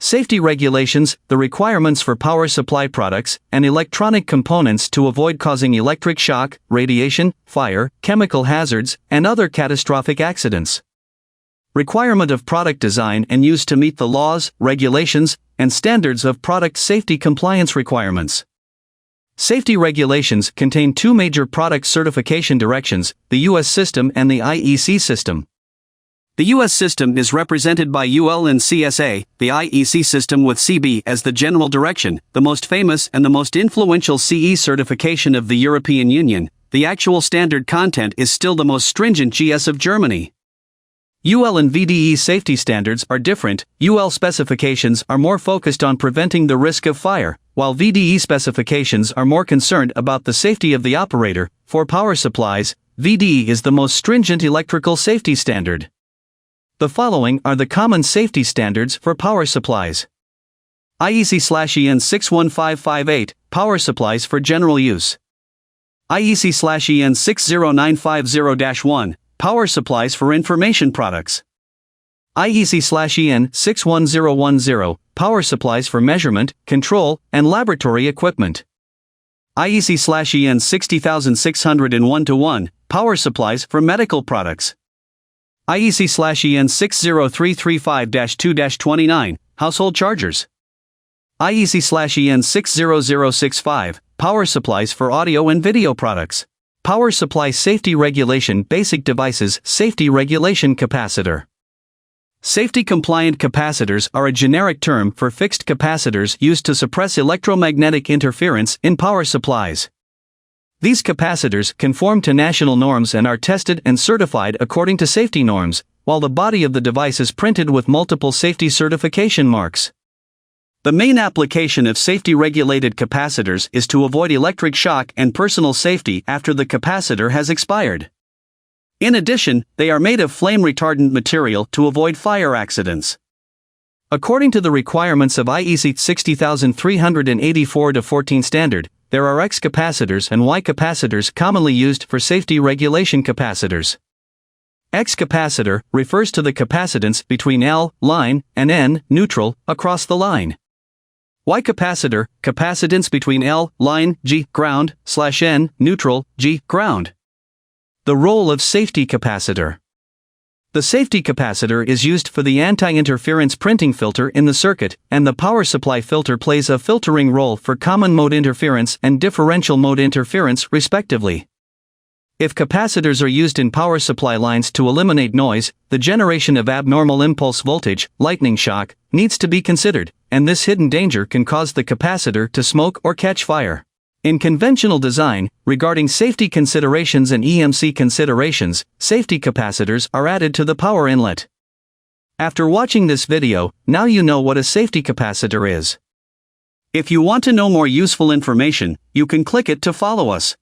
Safety regulations, the requirements for power supply products and electronic components to avoid causing electric shock, radiation, fire, chemical hazards, and other catastrophic accidents. Requirement of product design and use to meet the laws, regulations, and standards of product safety compliance requirements. Safety regulations contain two major product certification directions, the U.S. system and the IEC system. The U.S. system is represented by UL and CSA, the IEC system with CB as the general direction, the most famous and the most influential CE certification of the European Union. The actual standard content is still the most stringent GS of Germany. UL and VDE safety standards are different. UL specifications are more focused on preventing the risk of fire, while VDE specifications are more concerned about the safety of the operator. For power supplies, VDE is the most stringent electrical safety standard. The following are the common safety standards for power supplies. IEC/EN 61558, Power Supplies for General Use. IEC/EN 60950-1, Power Supplies for Information Products. IEC/EN 61010, Power Supplies for Measurement, Control, and Laboratory Equipment. IEC/EN 60601-1, Power Supplies for Medical Products. IEC/EN 60335-2-29, Household Chargers. IEC/EN 60065, Power Supplies for Audio and Video Products. Power Supply Safety Regulation Basic Devices Safety Regulation Capacitor. Safety-compliant capacitors are a generic term for fixed capacitors used to suppress electromagnetic interference in power supplies. These capacitors conform to national norms and are tested and certified according to safety norms, while the body of the device is printed with multiple safety certification marks. The main application of safety-regulated capacitors is to avoid electric shock and personal safety after the capacitor has expired. In addition, they are made of flame-retardant material to avoid fire accidents. According to the requirements of IEC 60384-14 standard, there are X capacitors and Y capacitors commonly used for safety regulation capacitors. X capacitor refers to the capacitance between L, line, and N, neutral, across the line. Y capacitor, capacitance between L, line, G, ground, /N, neutral, G, ground. The role of safety capacitor. The safety capacitor is used for the anti-interference printing filter in the circuit, and the power supply filter plays a filtering role for common mode interference and differential mode interference respectively. If capacitors are used in power supply lines to eliminate noise, the generation of abnormal impulse voltage, lightning shock, needs to be considered, and this hidden danger can cause the capacitor to smoke or catch fire. In conventional design, regarding safety considerations and EMC considerations, safety capacitors are added to the power inlet. After watching this video, now you know what a safety capacitor is. If you want to know more useful information, you can click it to follow us.